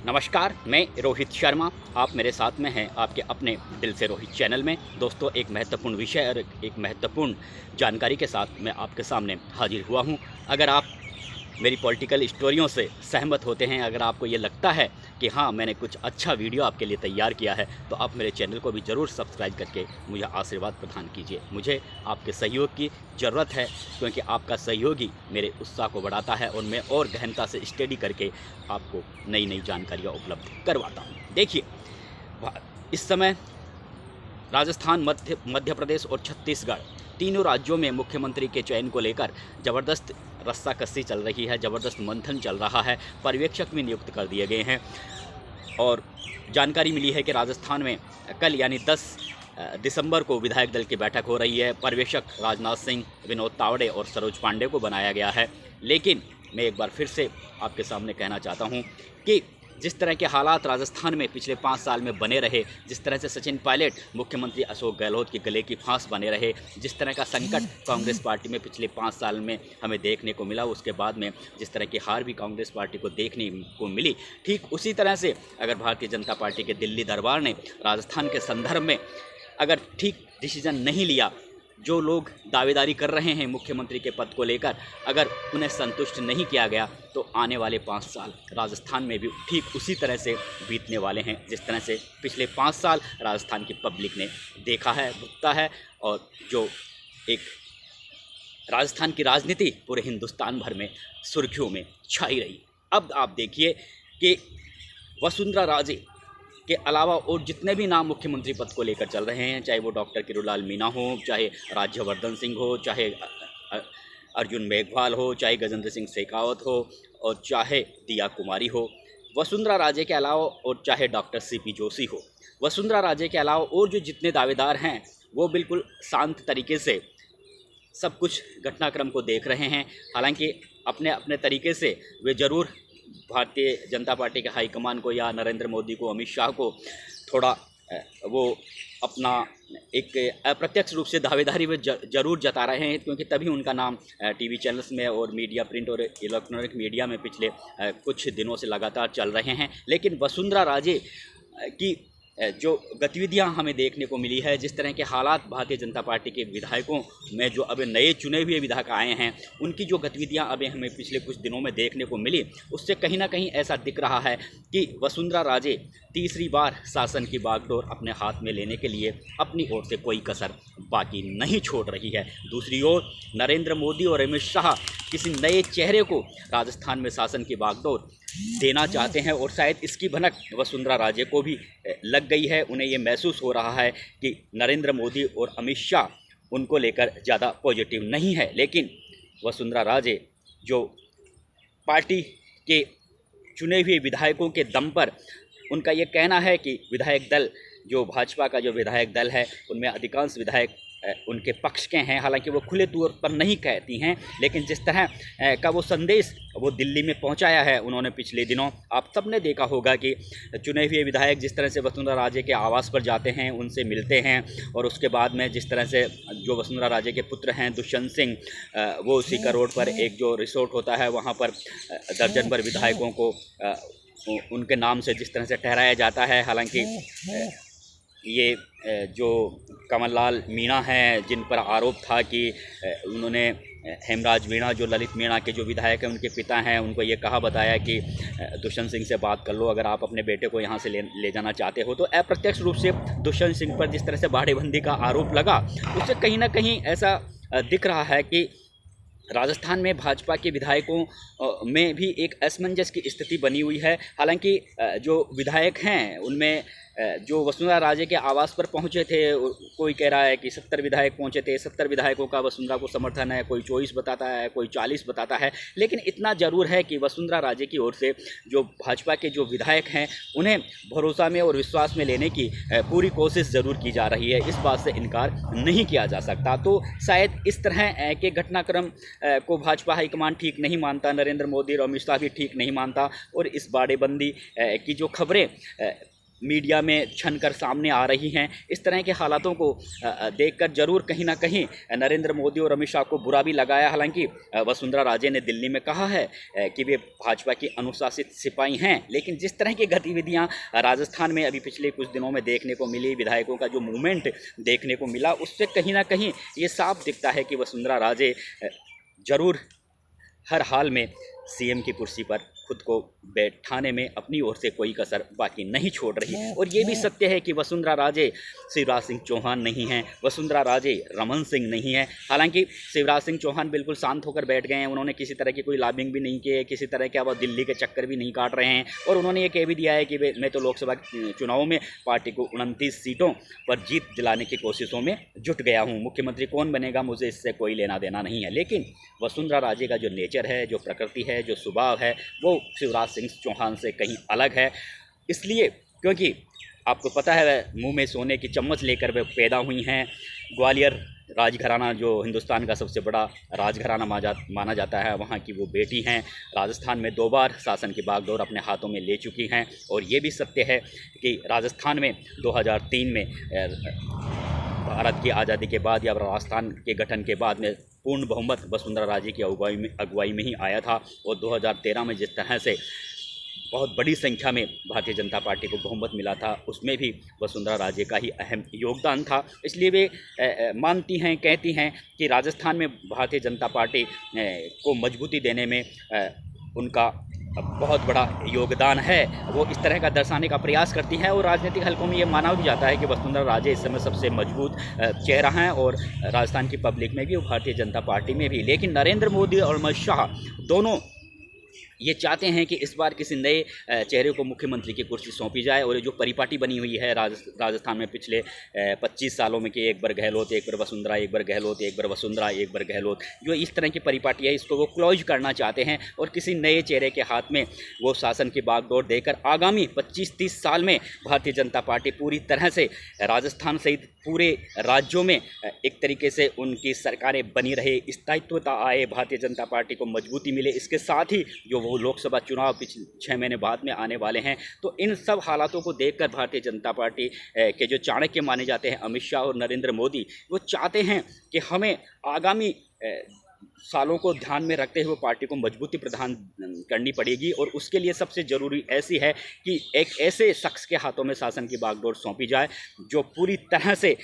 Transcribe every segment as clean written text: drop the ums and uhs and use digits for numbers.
नमस्कार, मैं रोहित शर्मा। आप मेरे साथ में हैं आपके अपने दिल से रोहित चैनल में। दोस्तों, एक महत्वपूर्ण विषय और एक महत्वपूर्ण जानकारी के साथ मैं आपके सामने हाजिर हुआ हूं। अगर आप मेरी पॉलिटिकल स्टोरियों से सहमत होते हैं, अगर आपको ये लगता है कि हाँ, मैंने कुछ अच्छा वीडियो आपके लिए तैयार किया है, तो आप मेरे चैनल को भी ज़रूर सब्सक्राइब करके मुझे आशीर्वाद प्रदान कीजिए। मुझे आपके सहयोग की ज़रूरत है, क्योंकि आपका सहयोग ही मेरे उत्साह को बढ़ाता है और मैं और गहनता से स्टडी करके आपको नई नई जानकारियाँ उपलब्ध करवाता हूँ। देखिए, इस समय राजस्थान, मध्य प्रदेश और छत्तीसगढ़, तीनों राज्यों में मुख्यमंत्री के चयन को लेकर ज़बरदस्त रस्साकसी चल रही है, ज़बरदस्त मंथन चल रहा है। पर्यवेक्षक भी नियुक्त कर दिए गए हैं और जानकारी मिली है कि राजस्थान में कल यानी 10 दिसंबर को विधायक दल की बैठक हो रही है। पर्यवेक्षक राजनाथ सिंह, विनोद तावड़े और सरोज पांडे को बनाया गया है। लेकिन मैं एक बार फिर से आपके सामने कहना चाहता हूँ कि जिस तरह के हालात राजस्थान में पिछले 5 साल में बने रहे, जिस तरह से सचिन पायलट मुख्यमंत्री अशोक गहलोत के गले की फांस बने रहे, जिस तरह का संकट कांग्रेस पार्टी में पिछले 5 साल में हमें देखने को मिला, उसके बाद में जिस तरह की हार भी कांग्रेस पार्टी को देखने को मिली, ठीक उसी तरह से अगर भारतीय जनता पार्टी के दिल्ली दरबार ने राजस्थान के संदर्भ में अगर ठीक डिसीजन नहीं लिया, जो लोग दावेदारी कर रहे हैं मुख्यमंत्री के पद को लेकर, अगर उन्हें संतुष्ट नहीं किया गया, तो आने वाले 5 साल राजस्थान में भी ठीक उसी तरह से बीतने वाले हैं, जिस तरह से पिछले 5 साल राजस्थान की पब्लिक ने देखा है, भुगता है। और जो एक राजस्थान की राजनीति पूरे हिंदुस्तान भर में सुर्खियों में छाई रही। अब आप देखिए कि वसुंधरा राजे के अलावा और जितने भी नाम मुख्यमंत्री पद को लेकर चल रहे हैं, चाहे वो डॉक्टर किरोड़लाल मीणा हो, चाहे राज्यवर्धन सिंह हो, चाहे अर्जुन मेघवाल हो, चाहे गजेंद्र सिंह शेखावत हो और चाहे दिया कुमारी हो, वसुंधरा राजे के अलावा और चाहे डॉक्टर सीपी जोशी हो, वसुंधरा राजे के अलावा और जो जितने दावेदार हैं वो बिल्कुल शांत तरीके से सब कुछ घटनाक्रम को देख रहे हैं। हालांकि अपने अपने तरीके से वे ज़रूर भारतीय जनता पार्टी के हाईकमान को या नरेंद्र मोदी को, अमित शाह को थोड़ा वो अपना एक अप्रत्यक्ष रूप से दावेदारी में जरूर जता रहे हैं, क्योंकि तभी उनका नाम टीवी चैनल्स में और मीडिया, प्रिंट और इलेक्ट्रॉनिक मीडिया में पिछले कुछ दिनों से लगातार चल रहे हैं। लेकिन वसुंधरा राजे की जो गतिविधियां हमें देखने को मिली है, जिस तरह के हालात भारतीय जनता पार्टी के विधायकों में, जो अब नए चुने हुए विधायक आए हैं, उनकी जो गतिविधियां अभी हमें पिछले कुछ दिनों में देखने को मिली, उससे कहीं ना कहीं ऐसा दिख रहा है कि वसुंधरा राजे तीसरी बार शासन की बागडोर अपने हाथ में लेने के लिए अपनी ओर से कोई कसर बाकी नहीं छोड़ रही है। दूसरी ओर नरेंद्र मोदी और अमित शाह किसी नए चेहरे को राजस्थान में शासन की बागडोर देना चाहते हैं और शायद इसकी भनक वसुंधरा राजे को भी लग गई है। उन्हें ये महसूस हो रहा है कि नरेंद्र मोदी और अमित शाह उनको लेकर ज़्यादा पॉजिटिव नहीं है। लेकिन वसुंधरा राजे जो पार्टी के चुने हुए विधायकों के दम पर, उनका ये कहना है कि विधायक दल, जो भाजपा का जो विधायक दल है, उनमें अधिकांश विधायक उनके पक्ष के हैं। हालांकि वो खुले तौर पर नहीं कहती हैं, लेकिन जिस तरह का वो संदेश वो दिल्ली में पहुंचाया है उन्होंने पिछले दिनों, आप सब ने देखा होगा कि चुने हुए विधायक जिस तरह से वसुंधरा राजे के आवास पर जाते हैं, उनसे मिलते हैं, और उसके बाद में जिस तरह से जो वसुंधरा राजे के पुत्र हैं दुष्यंत सिंह, वो सीकर रोड पर एक जो रिसोर्ट होता है, वहाँ पर दर्जन भर विधायकों को उनके नाम से जिस तरह से ठहराया जाता है। हालांकि ये जो कमल लाल मीणा हैं, जिन पर आरोप था कि उन्होंने हेमराज मीणा, जो ललित मीणा के जो विधायक हैं, उनके पिता हैं, उनको ये कहा बताया कि दुष्यंत सिंह से बात कर लो, अगर आप अपने बेटे को यहाँ से ले जाना चाहते हो। तो अप्रत्यक्ष रूप से दुष्यंत सिंह पर जिस तरह से बाड़ेबंदी का आरोप लगा, उससे कहीं ना कहीं ऐसा दिख रहा है कि राजस्थान में भाजपा के विधायकों में भी एक असमंजस की स्थिति बनी हुई है। हालांकि जो विधायक हैं उनमें जो वसुंधरा राजे के आवास पर पहुंचे थे, कोई कह रहा है कि 70 विधायक पहुंचे थे, 70 विधायकों का वसुंधरा को समर्थन है, कोई 24 बताता है, कोई 40 बताता है। लेकिन इतना ज़रूर है कि वसुंधरा राजे की ओर से जो भाजपा के जो विधायक हैं, उन्हें भरोसा में और विश्वास में लेने की पूरी कोशिश ज़रूर की जा रही है। इस बात से इनकार नहीं किया जा सकता। तो शायद इस तरह के घटनाक्रम को भाजपा हाईकमान ठीक नहीं मानता, नरेंद्र मोदी और अमित शाह भी ठीक नहीं मानता, और इस बाड़ेबंदी की जो खबरें मीडिया में छनकर सामने आ रही हैं। इस तरह के हालातों को देखकर ज़रूर कहीं ना कहीं नरेंद्र मोदी और अमित शाह को बुरा भी लगाया। हालांकि वसुंधरा राजे ने दिल्ली में कहा है कि वे भाजपा की अनुशासित सिपाही हैं, लेकिन जिस तरह की गतिविधियां राजस्थान में अभी पिछले कुछ दिनों में देखने को मिली, विधायकों का जो मूवमेंट देखने को मिला, उससे कहीं ना कहीं ये साफ दिखता है कि वसुंधरा राजे ज़रूर हर हाल में सीएम की कुर्सी पर खुद को बैठाने में अपनी ओर से कोई कसर बाकी नहीं छोड़ रही। और ये भी सत्य है कि वसुंधरा राजे शिवराज सिंह चौहान नहीं हैं, वसुंधरा राजे रमन सिंह नहीं हैं। हालांकि शिवराज सिंह चौहान बिल्कुल शांत होकर बैठ गए हैं, उन्होंने किसी तरह की कोई लॉबिंग भी नहीं की है, किसी तरह के अब दिल्ली के चक्कर भी नहीं काट रहे हैं। और उन्होंने ये कह भी दिया है कि मैं तो लोकसभा चुनाव में पार्टी को 29 सीटों पर जीत दिलाने की कोशिशों में जुट गया हूँ, मुख्यमंत्री कौन बनेगा मुझे इससे कोई लेना देना नहीं है। लेकिन वसुंधरा राजे का जो नेचर है, जो प्रकृति है, जो स्वभाव है, वो शिवराज सिंह चौहान से कहीं अलग है। इसलिए क्योंकि आपको पता है मुंह में सोने की चम्मच लेकर वे पैदा हुई हैं। ग्वालियर राजघराना जो हिंदुस्तान का सबसे बड़ा राजघराना माना जाता है, वहाँ की वो बेटी हैं। राजस्थान में 2 बार शासन की बागडोर अपने हाथों में ले चुकी हैं। और ये भी सत्य है कि राजस्थान में 2003 में भारत की आज़ादी के बाद या राजस्थान के गठन के बाद में पूर्ण बहुमत वसुंधरा राजे की अगुवाई में ही आया था। और 2013 में जिस तरह से बहुत बड़ी संख्या में भारतीय जनता पार्टी को बहुमत मिला था, उसमें भी वसुंधरा राजे का ही अहम योगदान था। इसलिए वे मानती हैं, कहती हैं कि राजस्थान में भारतीय जनता पार्टी को मजबूती देने में उनका बहुत बड़ा योगदान है। वो इस तरह का दर्शाने का प्रयास करती हैं। और राजनीतिक हलकों में ये माना भी जाता है कि वसुंधरा राजे इस समय सबसे मजबूत चेहरा हैं, और राजस्थान की पब्लिक में भी और भारतीय जनता पार्टी में भी। लेकिन नरेंद्र मोदी और अमित शाह दोनों ये चाहते हैं कि इस बार किसी नए चेहरे को मुख्यमंत्री की कुर्सी सौंपी जाए। और ये जो परिपाटी बनी हुई है राजस्थान में पिछले 25 सालों में कि एक बार गहलोत, एक बार वसुंधरा, एक बार गहलोत, एक बार वसुंधरा, एक बार गहलोत, जो इस तरह की परिपाटी है, इसको वो क्लोज करना चाहते हैं। और किसी नए चेहरे के हाथ में वो शासन की बागडोर देकर आगामी 25-30 साल में भारतीय जनता पार्टी पूरी तरह से राजस्थान सहित पूरे राज्यों में एक तरीके से उनकी सरकारें बनी रहे, स्थायित्वता आए, भारतीय जनता पार्टी को मजबूती मिले। इसके साथ ही जो वो लोकसभा चुनाव पिछले 6 महीने बाद में आने वाले हैं, तो इन सब हालातों को देखकर भारतीय जनता पार्टी के जो चाणक्य माने जाते हैं अमित शाह और नरेंद्र मोदी, वो चाहते हैं कि हमें आगामी सालों को ध्यान में रखते हुए पार्टी को मजबूती प्रदान करनी पड़ेगी। और उसके लिए सबसे ज़रूरी ऐसी है कि एक ऐसे शख्स के हाथों में शासन की बागडोर सौंपी जाए जो पूरी तरह से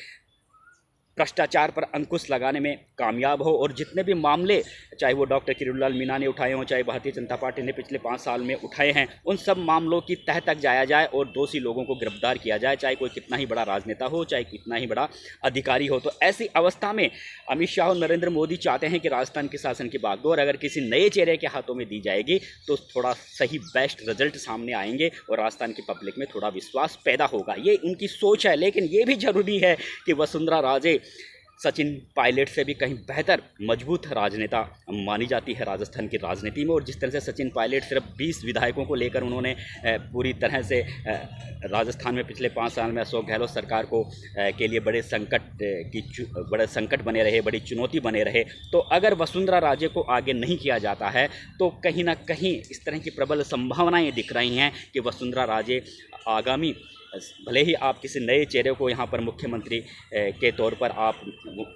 भ्रष्टाचार पर अंकुश लगाने में कामयाब हो। और जितने भी मामले, चाहे वो डॉक्टर किरोड़ीलाल मीणा ने उठाए हों, चाहे भारतीय जनता पार्टी ने पिछले 5 साल में उठाए हैं, उन सब मामलों की तह तक जाया जाए और दोषी लोगों को गिरफ्तार किया जाए, चाहे कोई कितना ही बड़ा राजनेता हो, चाहे कितना ही बड़ा अधिकारी हो। तो ऐसी अवस्था में अमित शाह और नरेंद्र मोदी चाहते हैं कि राजस्थान के शासन की बागडोर अगर किसी नए चेहरे के हाथों में दी जाएगी तो थोड़ा सही बेस्ट रिजल्ट सामने आएंगे और राजस्थान की पब्लिक में थोड़ा विश्वास पैदा होगा। ये उनकी सोच है। लेकिन ये भी जरूरी है कि वसुंधरा राजे सचिन पायलट से भी कहीं बेहतर मजबूत राजनेता मानी जाती है राजस्थान की राजनीति में। और जिस तरह से सचिन पायलट सिर्फ 20 विधायकों को लेकर उन्होंने पूरी तरह से राजस्थान में पिछले 5 साल में अशोक गहलोत सरकार को के लिए बड़े संकट बने रहे, बड़ी चुनौती बने रहे। तो अगर वसुंधरा राजे को आगे नहीं किया जाता है तो कहीं ना कहीं इस तरह की प्रबल संभावनाएं दिख रही हैं कि वसुंधरा राजे आगामी, भले ही आप किसी नए चेहरे को यहाँ पर मुख्यमंत्री के तौर पर आप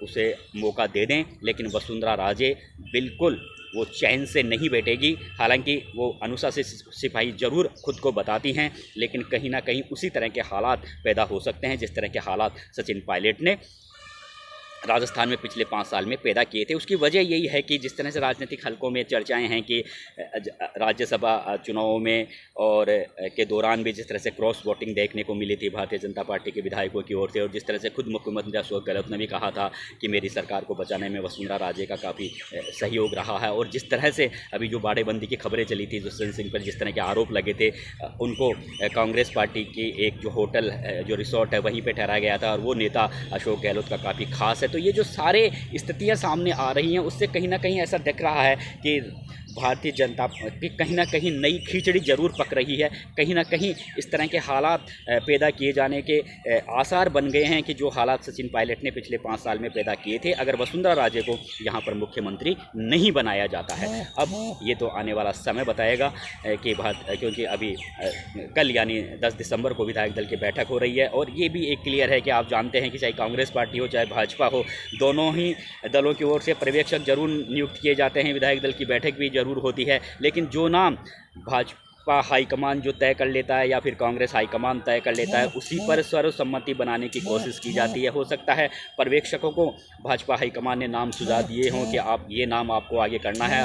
उसे मौका दे दें, लेकिन वसुंधरा राजे बिल्कुल वो चैन से नहीं बैठेगी। हालांकि वो अनुशासित सिपाही जरूर खुद को बताती हैं, लेकिन कहीं ना कहीं उसी तरह के हालात पैदा हो सकते हैं जिस तरह के हालात सचिन पायलट ने राजस्थान में पिछले 5 साल में पैदा किए थे। उसकी वजह यही है कि जिस तरह से राजनीतिक हलकों में चर्चाएं हैं कि राज्यसभा चुनावों में और के दौरान भी जिस तरह से क्रॉस वोटिंग देखने को मिली थी भारतीय जनता पार्टी के विधायकों की ओर से, और जिस तरह से खुद मुख्यमंत्री अशोक गहलोत ने भी कहा था कि मेरी सरकार को बचाने में वसुंधरा राजे का काफ़ी सहयोग रहा है। और जिस तरह से अभी जो बाड़ेबंदी की खबरें चली थी, जसवंत सिंह पर जिस तरह के आरोप लगे थे, उनको कांग्रेस पार्टी की एक जो होटल जो रिसोर्ट है वहीं पर ठहराया गया था और वो नेता अशोक गहलोत का काफ़ी खास है। तो ये जो सारे स्थितियां सामने आ रही हैं उससे कहीं ना कहीं ऐसा दिख रहा है कि भारतीय जनता की कहीं ना कहीं नई खिचड़ी ज़रूर पक रही है। कहीं ना कहीं इस तरह के हालात पैदा किए जाने के आसार बन गए हैं कि जो हालात सचिन पायलट ने पिछले 5 साल में पैदा किए थे, अगर वसुंधरा राजे को यहाँ पर मुख्यमंत्री नहीं बनाया जाता है। अब ये तो आने वाला समय बताएगा कि क्योंकि अभी कल यानी 10 दिसंबर को विधायक दल की बैठक हो रही है, और ये भी एक क्लियर है कि आप जानते हैं कि चाहे कांग्रेस पार्टी हो चाहे भाजपा हो, दोनों ही दलों की ओर से पर्यवेक्षक जरूर नियुक्त किए जाते हैं, विधायक दल की बैठक भी जरूर होती है, लेकिन जो नाम भाजपा हाईकमान जो तय कर लेता है या फिर कांग्रेस हाईकमान तय कर लेता है, उसी पर सर्वसम्मति बनाने की कोशिश की जाती है। हो सकता है पर्यवेक्षकों को भाजपा हाईकमान ने नाम सुझाव दिए हों कि आप ये नाम आपको आगे करना है,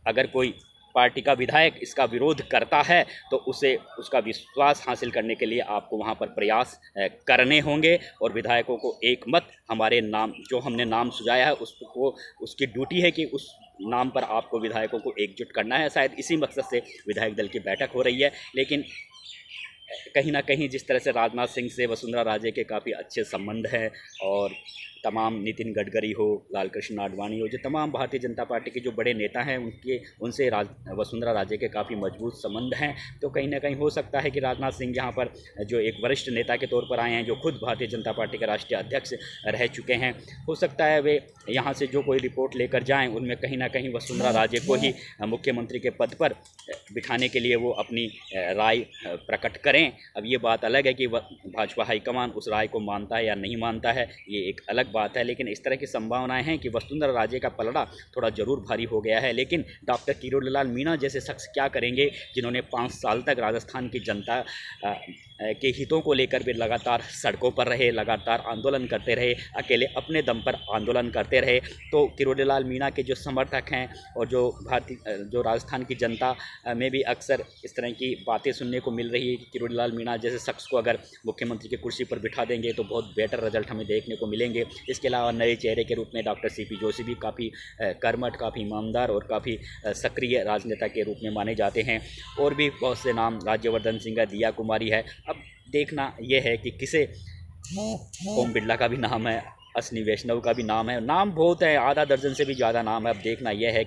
अगर कोई पार्टी का विधायक इसका विरोध करता है तो उसे उसका विश्वास हासिल करने के लिए आपको वहां पर प्रयास करने होंगे, और विधायकों को एक मत हमारे नाम जो हमने नाम सुझाया है उसको उसकी ड्यूटी है कि उस नाम पर आपको विधायकों को एकजुट करना है। शायद इसी मकसद से विधायक दल की बैठक हो रही है। लेकिन कहीं ना कहीं जिस तरह से राजनाथ सिंह से वसुंधरा राजे के काफ़ी अच्छे संबंध हैं, और तमाम नितिन गडकरी हो, लाल कृष्ण आडवाणी हो, जो तमाम भारतीय जनता पार्टी के जो बड़े नेता हैं उनसे वसुंधरा राजे के काफ़ी मजबूत संबंध हैं, तो कहीं ना कहीं हो सकता है कि राजनाथ सिंह यहाँ पर जो एक वरिष्ठ नेता के तौर पर आए हैं, जो खुद भारतीय जनता पार्टी के राष्ट्रीय अध्यक्ष रह चुके हैं, हो सकता है वे यहाँ से जो कोई रिपोर्ट लेकर जाएँ उनमें कहीं ना कहीं वसुंधरा राजे को ही मुख्यमंत्री के पद पर बिठाने के लिए वो अपनी राय प्रकट करें। अब ये बात अलग है कि भाजपा हाईकमान उस राय को मानता है या नहीं मानता है, ये एक अलग बात है, लेकिन इस तरह की संभावनाएं हैं कि वसुंधरा राजे का पलड़ा थोड़ा ज़रूर भारी हो गया है। लेकिन डॉक्टर किरोड़ीलाल मीणा जैसे शख्स क्या करेंगे, जिन्होंने 5 साल तक राजस्थान की जनता के हितों को लेकर भी लगातार सड़कों पर रहे, लगातार आंदोलन करते रहे, अकेले अपने दम पर आंदोलन करते रहे। तो किरोड़ीलाल मीणा के जो समर्थक हैं और जो राजस्थान की जनता में भी अक्सर इस तरह की बातें सुनने को मिल रही है कि किरोड़ीलाल मीणा जैसे शख्स को अगर मुख्यमंत्री की कुर्सी पर बिठा देंगे तो बहुत बेटर रिजल्ट हमें देखने को मिलेंगे। इसके अलावा नए चेहरे के रूप में डॉक्टर सीपी जोशी भी काफ़ी कर्मठ, काफ़ी ईमानदार और काफ़ी सक्रिय राजनेता के रूप में माने जाते हैं, और भी बहुत से नाम, राज्यवर्धन सिंह, दिया कुमारी है। अब देखना यह है कि किसे, ओम बिरला का भी नाम है, अश्विनी वैष्णव का भी नाम है, नाम बहुत है, आधा दर्जन से भी ज़्यादा नाम है। अब देखना यह है